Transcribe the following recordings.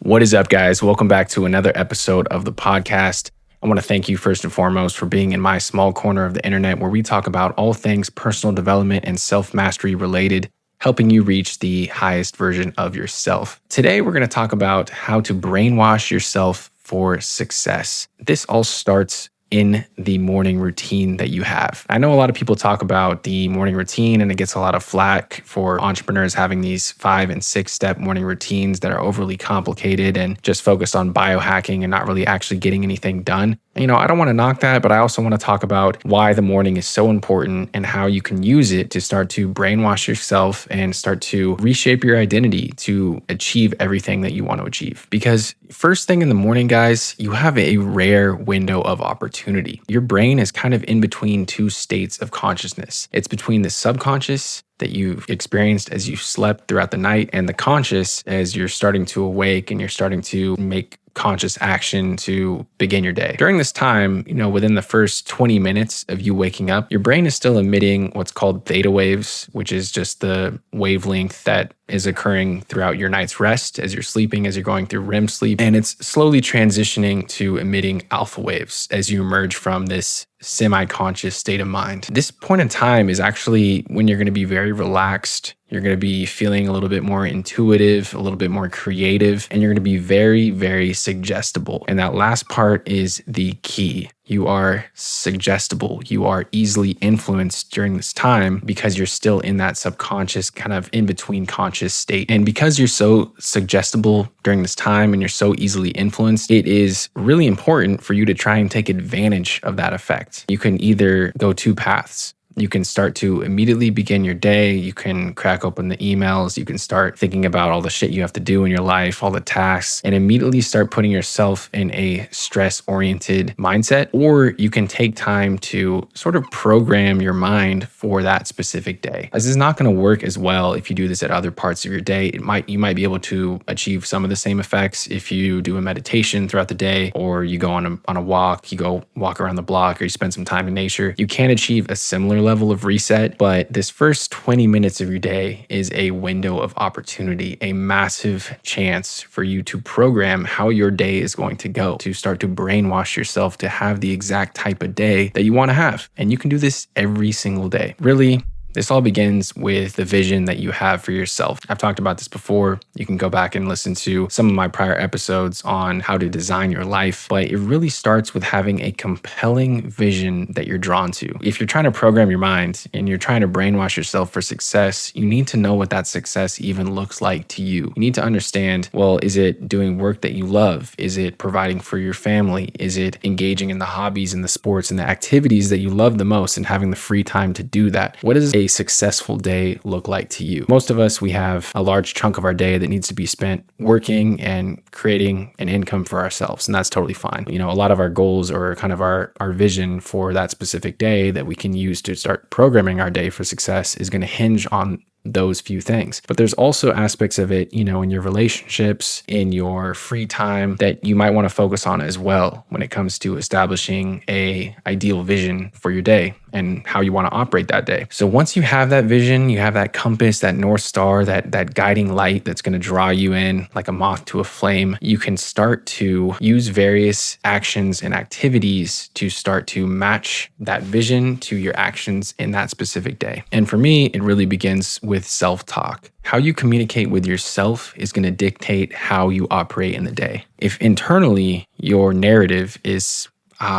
What is up, guys? Welcome back to another episode of the podcast. I want to thank you first and foremost for being in my small corner of the internet where we talk about all things personal development and self-mastery related, helping you reach the highest version of yourself. Today, we're going to talk about how to brainwash yourself for success. This all starts in the morning routine that you have. I know a lot of people talk about the morning routine and it gets a lot of flack for entrepreneurs having these 5 and 6 step morning routines that are overly complicated and just focused on biohacking and not really actually getting anything done. You know, I don't want to knock that, but I also want to talk about why the morning is so important and how you can use it to start to brainwash yourself and start to reshape your identity to achieve everything that you want to achieve. Because first thing in the morning, guys, you have a rare window of opportunity. Your brain is kind of in between two states of consciousness. It's between the subconscious that you've experienced as you slept throughout the night and the conscious as you're starting to awake and you're starting to make conscious action to begin your day. During this time, within the first 20 minutes of you waking up, your brain is still emitting what's called theta waves, which is just the wavelength that is occurring throughout your night's rest as you're sleeping, as you're going through REM sleep. And it's slowly transitioning to emitting alpha waves as you emerge from this semi-conscious state of mind. This point in time is actually when you're going to be very relaxed. You're going to be feeling a little bit more intuitive, a little bit more creative, and you're going to be very, very suggestible. And that last part is the key. You are suggestible. You are easily influenced during this time because you're still in that subconscious kind of in between conscious state. And because you're so suggestible during this time and you're so easily influenced, it is really important for you to try and take advantage of that effect. You can either go two paths. You can start to immediately begin your day. You can crack open the emails. You can start thinking about all the shit you have to do in your life, all the tasks, and immediately start putting yourself in a stress-oriented mindset. Or you can take time to sort of program your mind for that specific day. This is not going to work as well if you do this at other parts of your day. You might be able to achieve some of the same effects if you do a meditation throughout the day, or you go on a walk, you go walk around the block, or you spend some time in nature. You can achieve a similar level of reset, but this first 20 minutes of your day is a window of opportunity, a massive chance for you to program how your day is going to go, to start to brainwash yourself to have the exact type of day that you want to have. And you can do this every single day. Really, this all begins with the vision that you have for yourself. I've talked about this before. You can go back and listen to some of my prior episodes on how to design your life, but it really starts with having a compelling vision that you're drawn to. If you're trying to program your mind and you're trying to brainwash yourself for success, you need to know what that success even looks like to you. You need to understand, well, is it doing work that you love? Is it providing for your family? Is it engaging in the hobbies and the sports and the activities that you love the most and having the free time to do that? What is a successful day look like to you? Most of us, we have a large chunk of our day that needs to be spent working and creating an income for ourselves, and that's totally fine. A lot of our goals or kind of our vision for that specific day that we can use to start programming our day for success is going to hinge on those few things. But there's also aspects of it, in your relationships, in your free time that you might want to focus on as well when it comes to establishing a ideal vision for your day and how you want to operate that day. So once you have that vision, you have that compass, that North Star, that guiding light that's going to draw you in like a moth to a flame, you can start to use various actions and activities to start to match that vision to your actions in that specific day. And for me, it really begins with self-talk. How you communicate with yourself is going to dictate how you operate in the day. If internally your narrative is,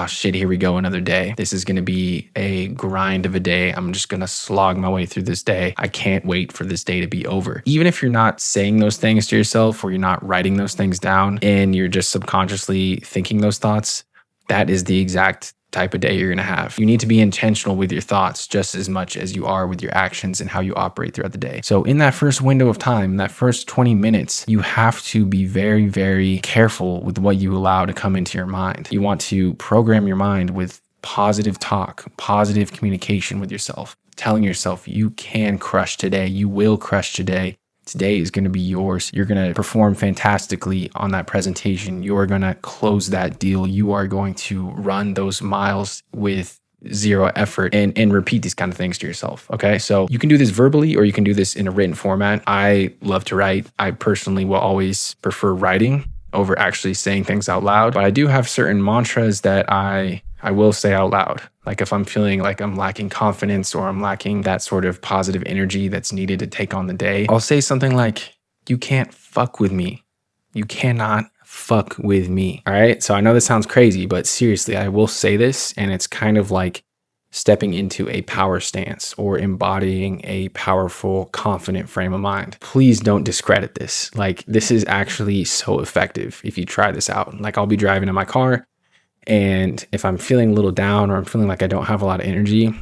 shit, here we go, another day. This is going to be a grind of a day. I'm just going to slog my way through this day. I can't wait for this day to be over. Even if you're not saying those things to yourself or you're not writing those things down and you're just subconsciously thinking those thoughts, that is the exact type of day you're going to have. You need to be intentional with your thoughts just as much as you are with your actions and how you operate throughout the day. So in that first window of time, that first 20 minutes, you have to be very, very careful with what you allow to come into your mind. You want to program your mind with positive talk, positive communication with yourself, telling yourself you can crush today, you will crush today. Today is going to be yours. You're going to perform fantastically on that presentation. You are going to close that deal. You are going to run those miles with zero effort and repeat these kind of things to yourself. Okay. So you can do this verbally or you can do this in a written format. I love to write. I personally will always prefer writing. over actually saying things out loud. But I do have certain mantras that I will say out loud. Like if I'm feeling like I'm lacking confidence or I'm lacking that sort of positive energy that's needed to take on the day, I'll say something like, you can't fuck with me. You cannot fuck with me. All right. So I know this sounds crazy, but seriously, I will say this, and it's kind of like stepping into a power stance or embodying a powerful, confident frame of mind. Please don't discredit this. Like, this is actually so effective if you try this out. Like, I'll be driving in my car, and if I'm feeling a little down or I'm feeling like I don't have a lot of energy,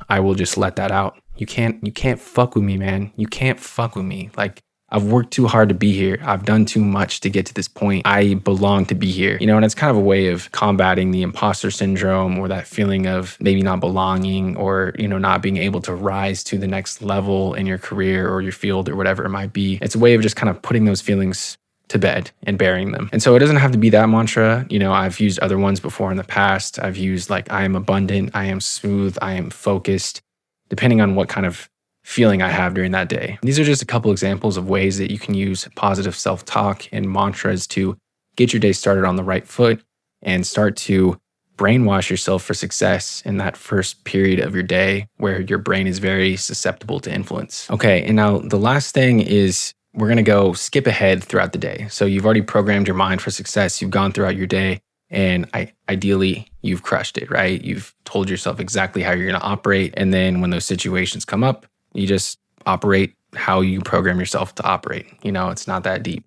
I will just let that out. You can't fuck with me, man. You can't fuck with me. Like, I've worked too hard to be here. I've done too much to get to this point. I belong to be here. And it's kind of a way of combating the imposter syndrome or that feeling of maybe not belonging or, not being able to rise to the next level in your career or your field or whatever it might be. It's a way of just kind of putting those feelings to bed and burying them. And so it doesn't have to be that mantra. I've used other ones before in the past. I've used like, I am abundant, I am smooth, I am focused, depending on what kind of feeling I have during that day. These are just a couple examples of ways that you can use positive self-talk and mantras to get your day started on the right foot and start to brainwash yourself for success in that first period of your day where your brain is very susceptible to influence. Okay, and now the last thing is we're going to go skip ahead throughout the day. So you've already programmed your mind for success. You've gone throughout your day and ideally you've crushed it, right? You've told yourself exactly how you're going to operate. And then when those situations come up, you just operate how you program yourself to operate. It's not that deep.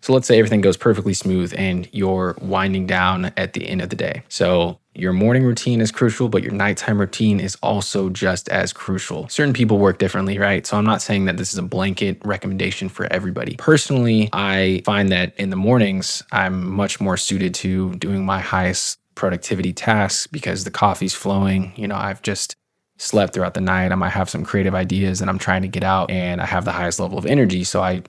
So let's say everything goes perfectly smooth and you're winding down at the end of the day. So your morning routine is crucial, but your nighttime routine is also just as crucial. Certain people work differently, right? So I'm not saying that this is a blanket recommendation for everybody. Personally, I find that in the mornings, I'm much more suited to doing my highest productivity tasks because the coffee's flowing. I've just slept throughout the night. I might have some creative ideas that I'm trying to get out and I have the highest level of energy. So I,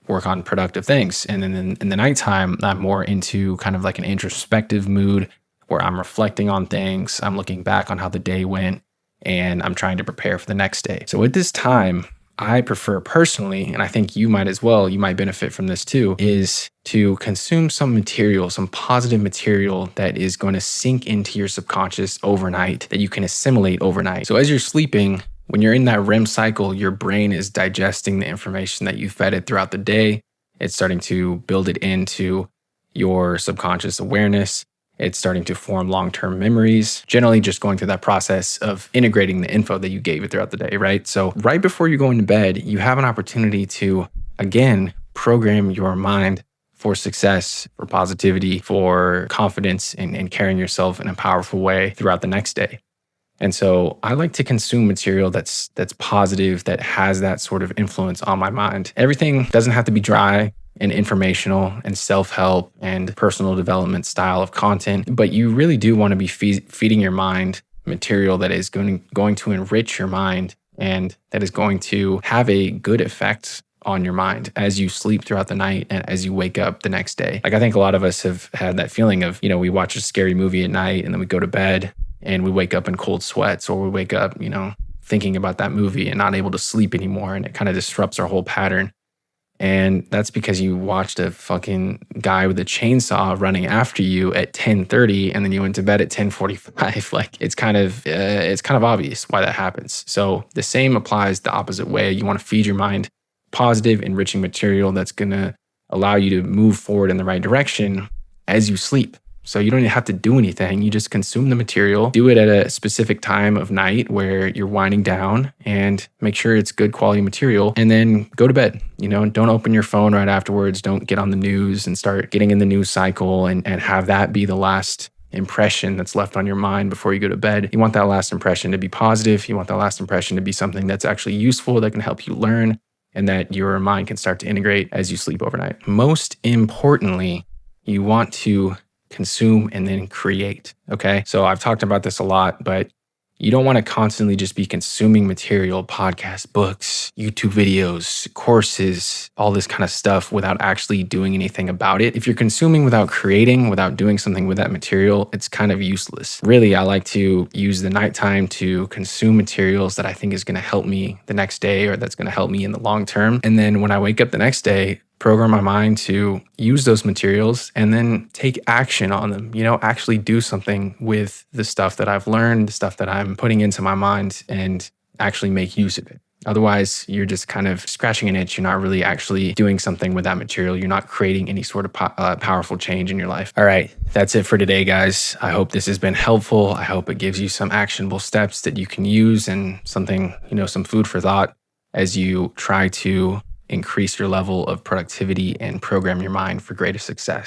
work on productive things. And then in the nighttime, I'm more into kind of like an introspective mood where I'm reflecting on things. I'm looking back on how the day went and I'm trying to prepare for the next day. So at this time, I prefer personally, and I think you might as well, you might benefit from this too, is to consume some material, some positive material that is going to sink into your subconscious overnight, that you can assimilate overnight. So as you're sleeping, when you're in that REM cycle, your brain is digesting the information that you fed it throughout the day. It's starting to build it into your subconscious awareness. It's starting to form long-term memories, generally just going through that process of integrating the info that you gave it throughout the day, right? So right before you go into bed, you have an opportunity to, again, program your mind for success, for positivity, for confidence, and carrying yourself in a powerful way throughout the next day. And so I like to consume material that's positive, that has that sort of influence on my mind. Everything doesn't have to be dry and informational and self-help and personal development style of content, but you really do want to be feeding your mind material that is going to enrich your mind and that is going to have a good effect on your mind as you sleep throughout the night and as you wake up the next day. Like I think a lot of us have had that feeling of, we watch a scary movie at night and then we go to bed and we wake up in cold sweats, or we wake up, thinking about that movie and not able to sleep anymore. And it kind of disrupts our whole pattern. And that's because you watched a fucking guy with a chainsaw running after you at 10:30 and then you went to bed at 10:45. Like it's kind of obvious why that happens. So the same applies the opposite way. You want to feed your mind positive, enriching material that's going to allow you to move forward in the right direction as you sleep. So you don't even have to do anything. You just consume the material, do it at a specific time of night where you're winding down and make sure it's good quality material and then go to bed. Don't open your phone right afterwards. Don't get on the news and start getting in the news cycle and have that be the last impression that's left on your mind before you go to bed. You want that last impression to be positive. You want that last impression to be something that's actually useful, that can help you learn and that your mind can start to integrate as you sleep overnight. Most importantly, you want to consume and then create. Okay. So I've talked about this a lot, but you don't want to constantly just be consuming material, podcasts, books, YouTube videos, courses, all this kind of stuff without actually doing anything about it. If you're consuming without creating, without doing something with that material, it's kind of useless. Really, I like to use the nighttime to consume materials that I think is going to help me the next day or that's going to help me in the long term. And then when I wake up the next day, program my mind to use those materials and then take action on them, actually do something with the stuff that I've learned, the stuff that I'm putting into my mind, and actually make use of it. Otherwise, you're just kind of scratching an itch. You're not really actually doing something with that material. You're not creating any sort of powerful change in your life. All right, that's it for today, guys. I hope this has been helpful. I hope it gives you some actionable steps that you can use and something, some food for thought as you try to increase your level of productivity and program your mind for greater success.